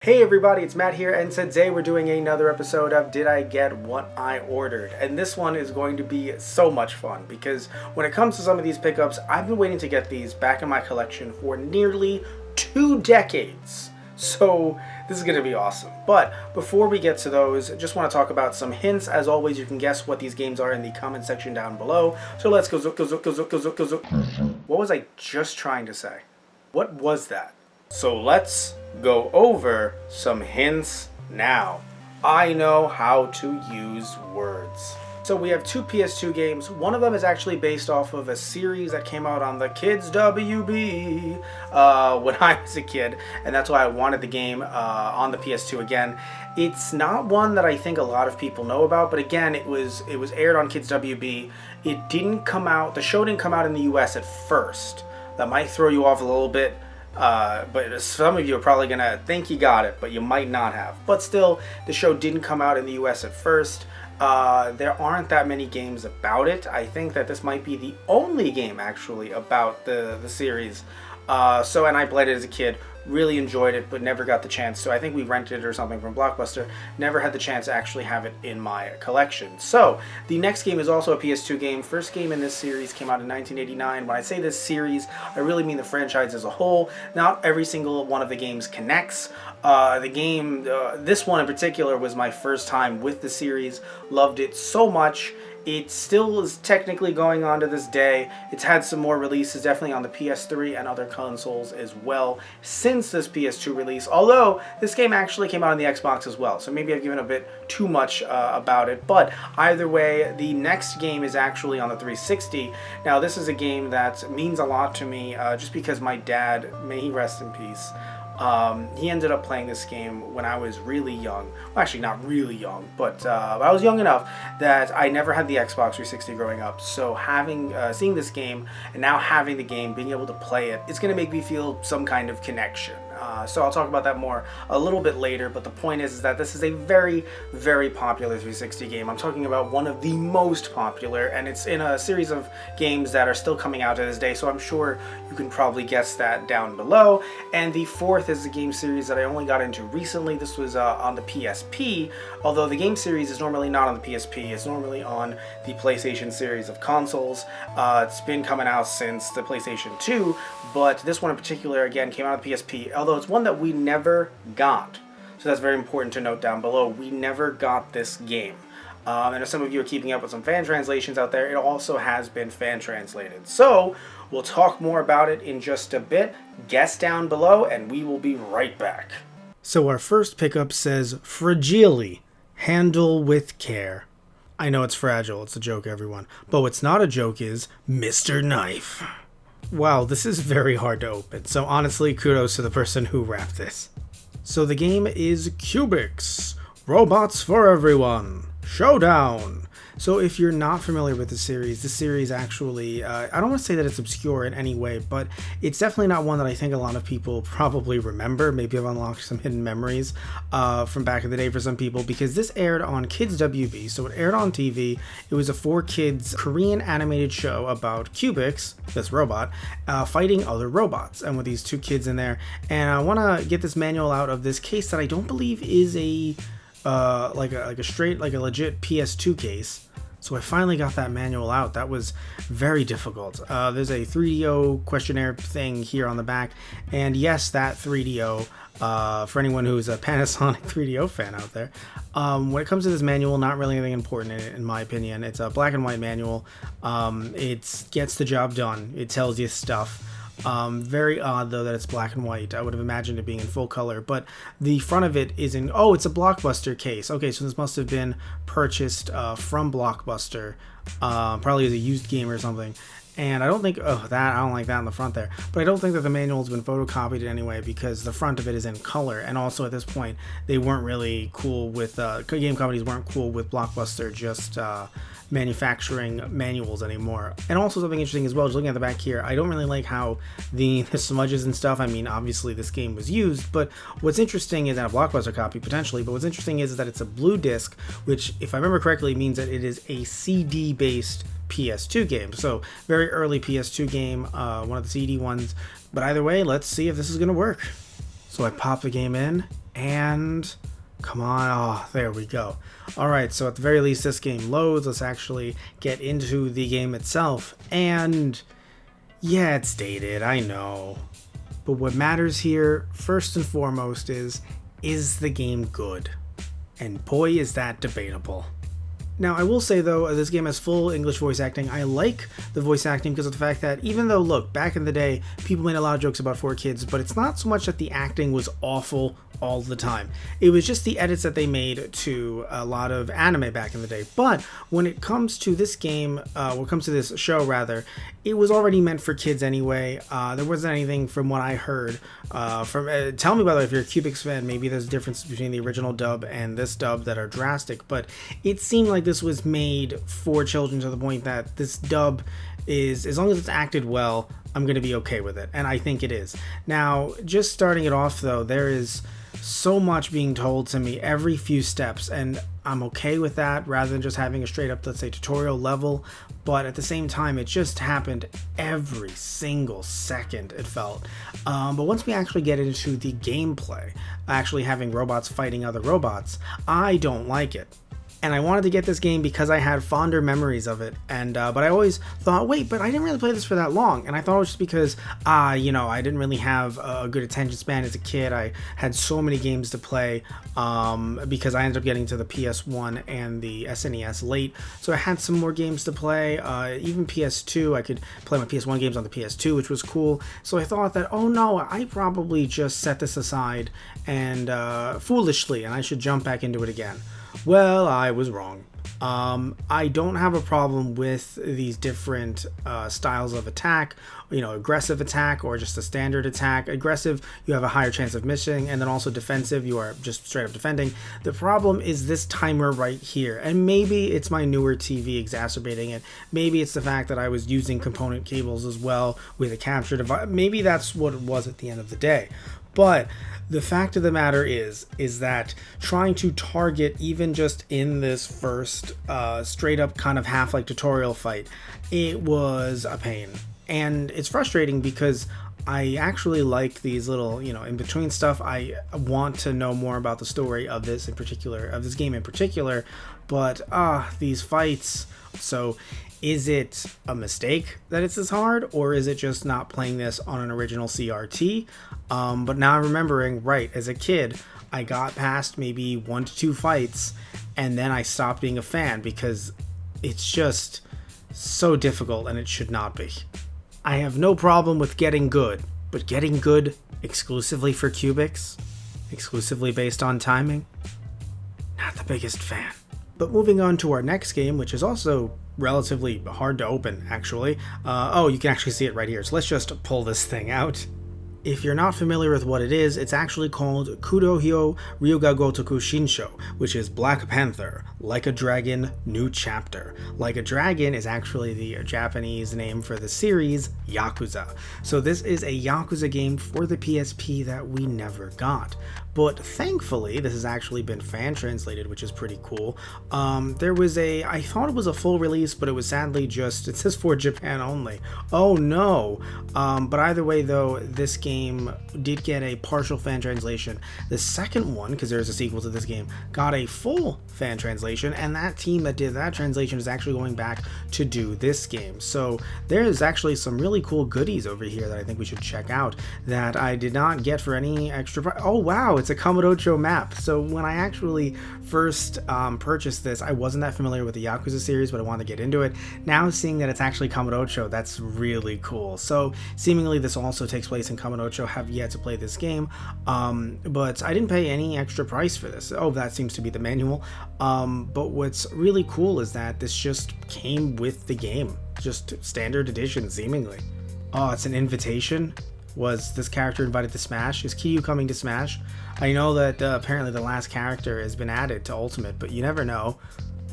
Hey everybody, it's Matt here, and today we're doing another episode of Did I Get What I Ordered? And this one is going to be so much fun because when it comes to some of these pickups, I've been waiting to get these back in my collection for nearly 2 decades. So this is going to be awesome. But before we get to those, I just want to talk about some hints. As always, you can guess what these games are in the comment section down below. So let's go. What was I just trying to say? What was that? So let's go over some hints now. I know how to use words. So we have 2 PS2 games. One of them is actually based off of a series that came out on the Kids WB when I was a kid, and that's why I wanted the game on the PS2 again. It's not one that I think a lot of people know about, but again, it was aired on Kids WB. It didn't come out, the show didn't come out in the US at first. That might throw you off a little bit. But some of you are probably going to think you got it, but you might not have. But still, the show didn't come out in the US at first. There aren't that many games about it. I think that this might be the only game, actually, about the series. And I played it as a kid. Really enjoyed it, but never got the chance. So I think we rented it or something from Blockbuster. Never had the chance to actually have it in my collection. So the next game is also a PS2 game. First game in this series came out in 1989. When I say this series, I really mean the franchise as a whole. Not every single one of the games connects. This one in particular was my first time with the series. Loved it so much. It still is technically going on to this day. It's had some more releases, definitely on the PS3 and other consoles as well since this PS2 release, although this game actually came out on the Xbox as well, so maybe I've given a bit too much about it. But either way, the next game is actually on the 360. Now, this is a game that means a lot to me just because my dad, may he rest in peace, he ended up playing this game when I was really young. Well, actually, not really young, but I was young enough that I never had the Xbox 360 growing up. So seeing this game and now having the game, being able to play it, it's going to make me feel some kind of connection. So I'll talk about that more a little bit later, but the point is that this is a very, very popular 360 game. I'm talking about one of the most popular, and it's in a series of games that are still coming out to this day, so I'm sure you can probably guess that down below. And the fourth is a game series that I only got into recently. This was on the PSP, although the game series is normally not on the PSP. It's normally on the PlayStation series of consoles. It's been coming out since the PlayStation 2, but this one in particular, again, came out on the PSP, although it's one that we never got. So that's very important to note down below. We never got this game. And if some of you are keeping up with some fan translations out there, it also has been fan translated. So we'll talk more about it in just a bit. Guess down below, and we will be right back. So our first pickup says, fragile, handle with care. I know it's fragile, it's a joke, everyone. But what's not a joke is Mr. Knife. Wow, this is very hard to open, so honestly, kudos to the person who wrapped this. So the game is Cubics, Robots for Everyone, Showdown. So if you're not familiar with this series actually, I don't want to say that it's obscure in any way, but it's definitely not one that I think a lot of people probably remember. Maybe I've unlocked some hidden memories from back in the day for some people, because this aired on Kids WB, so it aired on TV. It was a 4Kids Korean animated show about Cubics, this robot, fighting other robots, and with these 2 kids in there. And I want to get this manual out of this case that I don't believe is a legit PS2 case. So I finally got that manual out. That was very difficult. There's a 3DO questionnaire thing here on the back, and yes, that 3DO, for anyone who's a Panasonic 3DO fan out there, when it comes to this manual, not really anything important in it, in my opinion. It's a black and white manual. It gets the job done. It tells you stuff. Very odd though that it's black and white. I would have imagined it being in full color, but the front of it is in, oh, it's a Blockbuster case. Okay, so this must have been purchased from Blockbuster, probably as a used game or something. And I don't think, I don't like that on the front there, but I don't think that the manual's been photocopied in any way, because the front of it is in color. And also at this point, they weren't really cool with, game companies weren't cool with Blockbuster just manufacturing manuals anymore. And also something interesting as well, just looking at the back here, I don't really like how the smudges and stuff, I mean, obviously this game was used, but what's interesting is, and a Blockbuster copy potentially, but what's interesting is that it's a blue disc, which, if I remember correctly, means that it is a CD-based PS2 game. So very early PS2 game, one of the CD ones. But either way, let's see if this is going to work. So I pop the game in, And come on, oh, there we go. Alright, so at the very least this game loads. Let's actually get into the game itself. And yeah, it's dated, I know. But what matters here, first and foremost, is the game good? And boy, is that debatable. Now, I will say though, this game has full English voice acting. I like the voice acting because of the fact that even though, look, back in the day, people made a lot of jokes about 4Kids, but it's not so much that the acting was awful all the time. It was just the edits that they made to a lot of anime back in the day. But when it comes to this game, when it comes to this show rather, it was already meant for kids anyway. There wasn't anything from what I heard. Tell me, by the way, if you're a Cubics fan, maybe there's a difference between the original dub and this dub that are drastic, but it seemed like this was made for children to the point that this dub is, as long as it's acted well, I'm going to be okay with it, and I think it is. Now, just starting it off though, there is so much being told to me every few steps, and I'm okay with that rather than just having a straight up, let's say, tutorial level. But at the same time, it just happened every single second, it felt. But once we actually get into the gameplay, actually having robots fighting other robots, I don't like it. And I wanted to get this game because I had fonder memories of it, and but I always thought, wait, but I didn't really play this for that long, and I thought it was just because, I didn't really have a good attention span as a kid. I had so many games to play, because I ended up getting to the PS1 and the SNES late, so I had some more games to play, even PS2, I could play my PS1 games on the PS2, which was cool, so I thought that, oh no, I probably just set this aside, and foolishly, and I should jump back into it again. Well, I was wrong. I don't have a problem with these different styles of attack, aggressive attack or just a standard attack. Aggressive, you have a higher chance of missing, and then also defensive, you are just straight up defending. The problem is this timer right here, and maybe it's my newer TV exacerbating it. Maybe it's the fact that I was using component cables as well with a capture device. Maybe that's what it was at the end of the day. But the fact of the matter is that trying to target even just in this first straight up kind of half like tutorial fight, it was a pain. And it's frustrating because I actually like these little, in between stuff. I want to know more about the story of this in particular, of this game in particular, but these fights. So is it a mistake that it's this hard, or is it just not playing this on an original CRT? But now I'm remembering, right, as a kid, I got past maybe 1 to 2 fights, and then I stopped being a fan because it's just so difficult, and it should not be. I have no problem with getting good, but getting good exclusively for Cubics, exclusively based on timing, not the biggest fan. But moving on to our next game, which is also relatively hard to open, actually. You can actually see it right here, so let's just pull this thing out. If you're not familiar with what it is, it's actually called Kudohyo Ryuga Gotoku Shinsho, which is Black Panther, Like a Dragon, New Chapter. Like a Dragon is actually the Japanese name for the series Yakuza. So this is a Yakuza game for the PSP that we never got. But thankfully, this has actually been fan translated, which is pretty cool. I thought it was a full release, but it was sadly it says for Japan only. Oh no. But either way though, this game did get a partial fan translation. The second one, because there's a sequel to this game, got a full fan translation, and that team that did that translation is actually going back to do this game. So there's actually some really cool goodies over here that I think we should check out that I did not get for any extra price. Oh wow, it's a Kamurocho map. So when I actually first purchased this, I wasn't that familiar with the Yakuza series, but I wanted to get into it. Now seeing that it's actually Kamurocho, that's really cool. So seemingly this also takes place in Kamurocho. Have yet to play this game, but I didn't pay any extra price for this. Oh, that seems to be the manual. But what's really cool is that this just came with the game, just standard edition seemingly. Oh, it's an invitation. Was this character invited to Smash? Is Kiryu coming to Smash? I know that apparently the last character has been added to Ultimate, but you never know.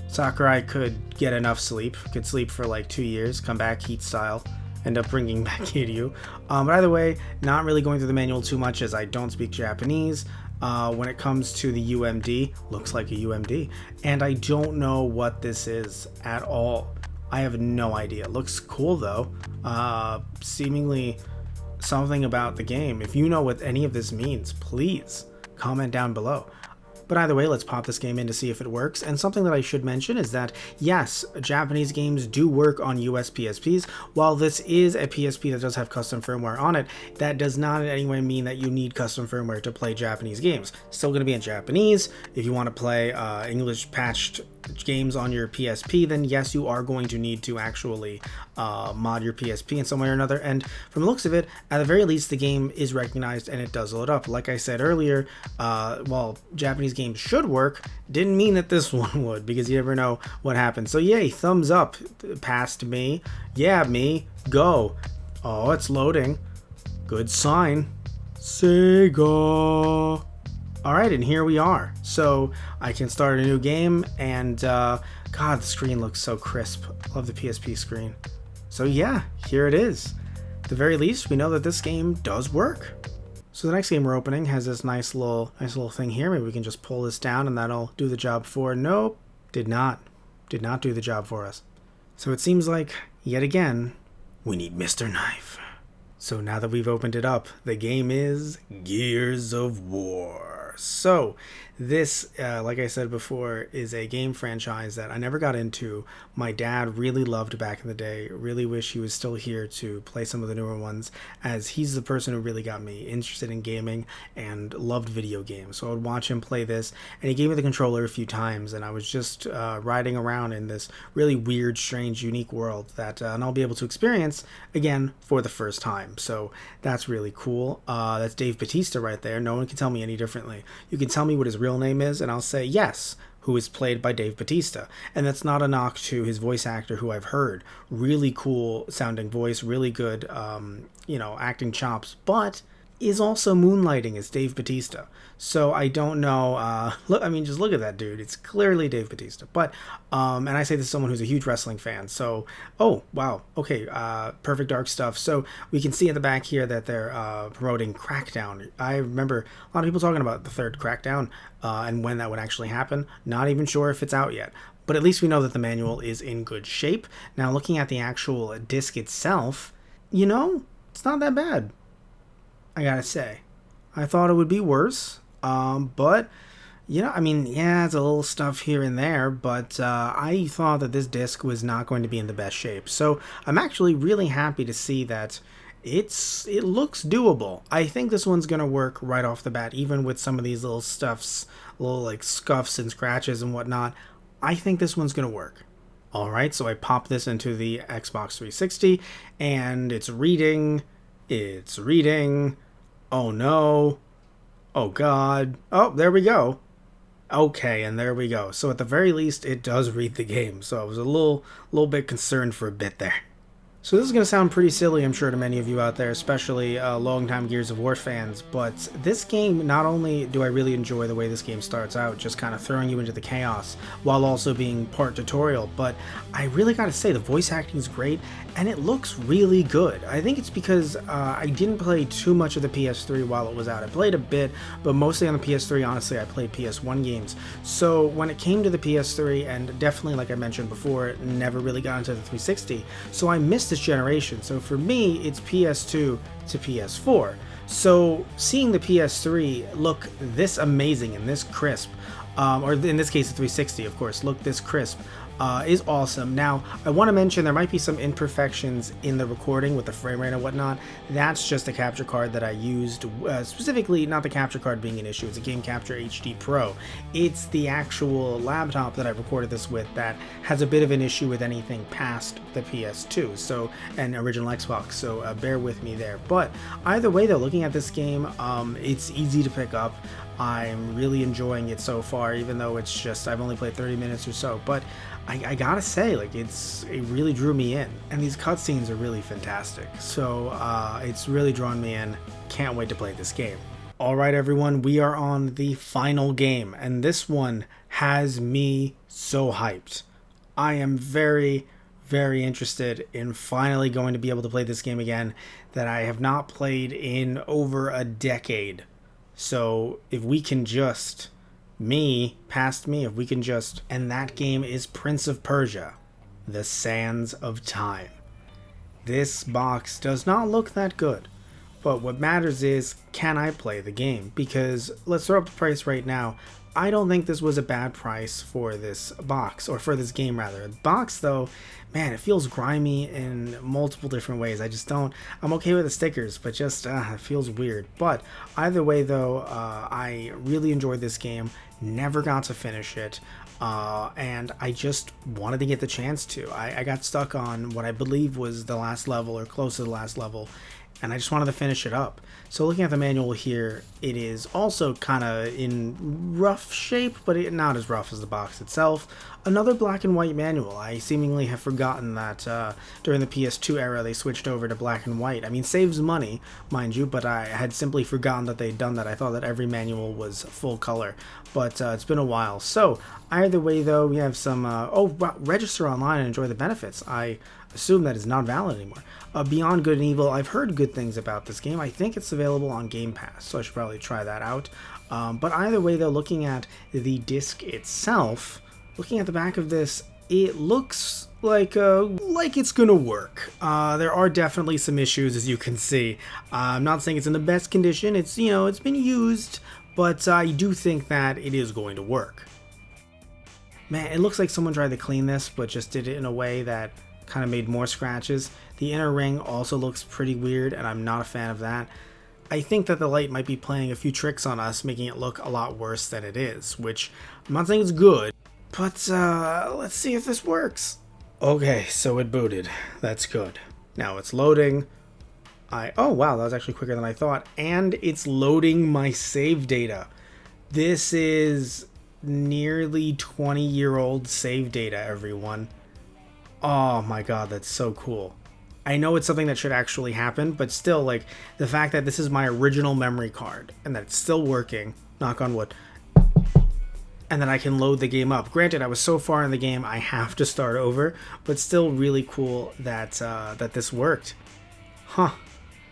Sakurai could get enough sleep, could sleep for like 2 years, come back Heat style, end up bringing back Kiryu. But either way, not really going through the manual too much as I don't speak Japanese. When it comes to the UMD, looks like a UMD, and I don't know what this is at all. I have no idea. It looks cool though. Seemingly something about the game. If you know what any of this means, please comment down below. But either way, let's pop this game in to see if it works. And something that I should mention is that, yes, Japanese games do work on US PSPs. While this is a PSP that does have custom firmware on it, that does not in any way mean that you need custom firmware to play Japanese games. Still going to be in Japanese. If you want to play English patched games on your PSP, then yes, you are going to need to actually mod your PSP in some way or another. And from the looks of it, at the very least, the game is recognized and it does load up. Like I said earlier, while Japanese games should work, didn't mean that this one would, because you never know what happens. So yay, thumbs up past me. Yeah, me. Go. Oh, it's loading. Good sign. Sega. Alright, and here we are. So I can start a new game, and God, the screen looks so crisp. Love the PSP screen. So yeah, here it is. At the very least, we know that this game does work. So the next game we're opening has this nice little thing here. Maybe we can just pull this down and that'll do the job for. Nope, did not do the job for us. So it seems like, yet again, we need Mr. Knife. So now that we've opened it up, the game is Gears of War. So this, like I said before, is a game franchise that I never got into. My dad really loved back in the day. Really wish he was still here to play some of the newer ones, as he's the person who really got me interested in gaming and loved video games. So I would watch him play this, and he gave me the controller a few times, and I was just riding around in this really weird, strange, unique world that and I'll be able to experience again for the first time. So that's really cool. That's Dave Bautista right there. No one can tell me any differently. You can tell me what his real name is, and I'll say yes, who is played by Dave Bautista. And that's not a knock to his voice actor, who I've heard. Really cool sounding voice, really good, acting chops, but is also moonlighting as Dave Bautista. So I don't know. Just look at that dude. It's clearly Dave Bautista. But, and I say this as someone who's a huge wrestling fan. So, oh, wow. Okay. Perfect Dark stuff. So we can see at the back here that they're promoting Crackdown. I remember a lot of people talking about the third Crackdown and when that would actually happen. Not even sure if it's out yet. But at least we know that the manual is in good shape. Now, looking at the actual disc itself, it's not that bad. I gotta say, I thought it would be worse, but, it's a little stuff here and there, but I thought that this disc was not going to be in the best shape. So I'm actually really happy to see that it looks doable. I think this one's gonna work right off the bat, even with some of these little stuffs, little like scuffs and scratches and whatnot. I think this one's gonna work. Alright, so I pop this into the Xbox 360, and it's reading. Oh no. Oh god. Oh, there we go. Okay, and there we go. So at the very least, it does read the game. So I was a little bit concerned for a bit there. So this is going to sound pretty silly, I'm sure, to many of you out there, especially longtime Gears of War fans, but this game, not only do I really enjoy the way this game starts out, just kind of throwing you into the chaos, while also being part tutorial, but I really gotta say, the voice acting is great, and it looks really good. I think it's because I didn't play too much of the PS3 while it was out. I played a bit, but mostly on the PS3, honestly, I played PS1 games. So when it came to the PS3, and definitely, like I mentioned before, never really got into the 360, so I missed this generation. So for me, it's PS2 to PS4. So seeing the PS3 look this amazing and this crisp, or in this case the 360 of course, look this crisp, is awesome. Now, I want to mention there might be some imperfections in the recording with the frame rate and whatnot. That's just a capture card that I used, specifically not the capture card being an issue, it's a Game Capture HD Pro. It's the actual laptop that I recorded this with that has a bit of an issue with anything past the PS2, so, and original Xbox, so bear with me there. But either way though, looking at this game, it's easy to pick up. I'm really enjoying it so far, even though it's just, I've only played 30 minutes or so, but I gotta say, like, it really drew me in, and these cutscenes are really fantastic, so it's really drawn me in. Can't wait to play this game. Alright everyone, we are on the final game, and this one has me so hyped. I am very, very interested in finally going to be able to play this game again that I have not played in over a decade. So if we can just, if we can just, and that game is Prince of Persia, The Sands of Time. This box does not look that good, but what matters is, can I play the game? Because let's throw up the price right now. I don't think this was a bad price for this box, or for this game rather. The box though, man, it feels grimy in multiple different ways. I just don't, I'm okay with the stickers, but just, it feels weird. But either way though, I really enjoyed this game, never got to finish it, and I just wanted to get the chance to. I got stuck on what I believe was the last level, or close to the last level, and I just wanted to finish it up. So looking at the manual here, it is also kind of in rough shape, but not as rough as the box itself. Another black and white manual. I seemingly have forgotten that during the PS2 era they switched over to black and white. I mean, saves money, mind you, but I had simply forgotten that they'd done that. I thought that every manual was full color, but it's been a while. So either way though, we have some, register online and enjoy the benefits. I assume that is not valid anymore. Beyond Good and Evil, I've heard good things about this game. I think it's available on Game Pass, so I should probably try that out. But either way though, looking at the disc itself, looking at the back of this, it looks like it's gonna work. There are definitely some issues, as you can see. I'm not saying it's in the best condition. It's, you know, it's been used, but I do think that it is going to work. Man, it looks like someone tried to clean this, but just did it in a way that kind of made more scratches. The inner ring also looks pretty weird, and I'm not a fan of that. I think that the light might be playing a few tricks on us, making it look a lot worse than it is, which I'm not saying it's good, but let's see if this works. Okay, so it booted. That's good. Now it's loading. Oh wow, that was actually quicker than I thought, and it's loading my save data. This is nearly 20-year-old save data, everyone. Oh my god, that's so cool. I know it's something that should actually happen, but still, like, the fact that this is my original memory card and that it's still working, knock on wood, and then I can load the game up. Granted, I was so far in the game I have to start over, but still really cool that that this worked. Huh.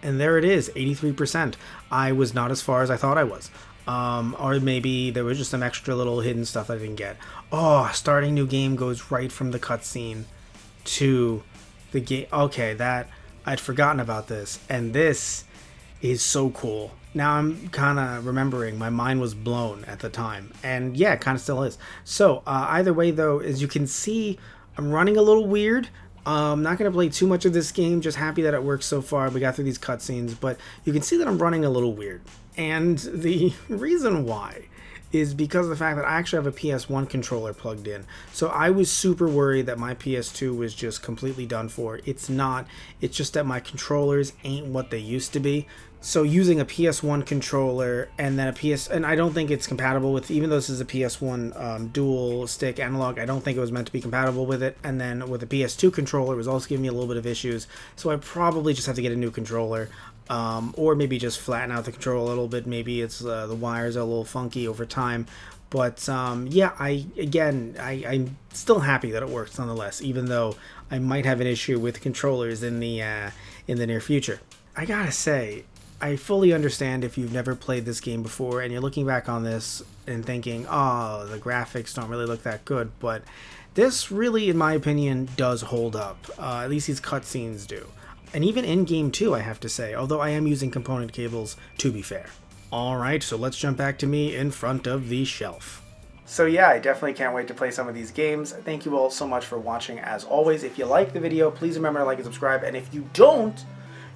And there it is, 83%. I was not as far as I thought I was. Or maybe there was just some extra little hidden stuff I didn't get. Oh, starting new game goes right from the cutscene to the game. Okay, that I'd forgotten about this, and this is so cool. Now I'm kind of remembering, my mind was blown at the time, and yeah, it kind of still is. So either way though, as you can see, I'm running a little weird. I'm not going to play too much of this game, just happy that it works so far. We got through these cutscenes, but you can see that I'm running a little weird. And the reason why is because of the fact that I actually have a PS1 controller plugged in. So I was super worried that my PS2 was just completely done for. It's not. It's just that my controllers ain't what they used to be. So using a PS1 controller and then and I don't think it's compatible with, even though this is a PS1 dual stick analog, I don't think it was meant to be compatible with it. And then with the PS2 controller, it was also giving me a little bit of issues. So I probably just have to get a new controller. Or maybe just flatten out the controller a little bit. Maybe it's the wires are a little funky over time. But yeah, I'm still happy that it works nonetheless, even though I might have an issue with controllers in the near future. I gotta say, I fully understand if you've never played this game before and you're looking back on this and thinking, oh, the graphics don't really look that good, but this really, in my opinion, does hold up. At least these cutscenes do. And even in-game too, I have to say, although I am using component cables, to be fair. Alright, so let's jump back to me in front of the shelf. So yeah, I definitely can't wait to play some of these games. Thank you all so much for watching. As always, if you like the video, please remember to like and subscribe. And if you don't,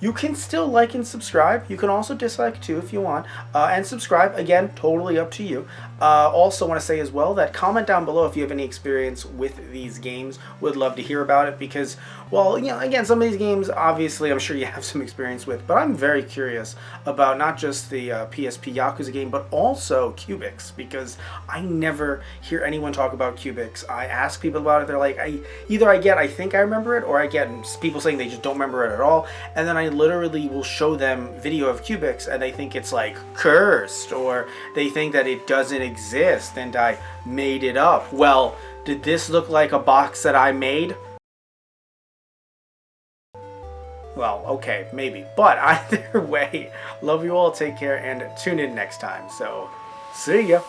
you can still like and subscribe. You can also dislike too if you want. And subscribe, again, totally up to you. Also want to say as well that comment down below if you have any experience with these games. Would love to hear about it because, well, you know, again, some of these games, obviously, I'm sure you have some experience with, but I'm very curious about not just the PSP Yakuza game, but also Cubics, because I never hear anyone talk about Cubics. I ask people about it, they're like, either I think I remember it, or I get people saying they just don't remember it at all, and then I literally will show them video of Cubics, and they think it's like cursed, or they think that it doesn't exist, and I made it up. Well, did this look like a box that I made? Well, okay, maybe. But either way, love you all, take care, and tune in next time. So, see ya!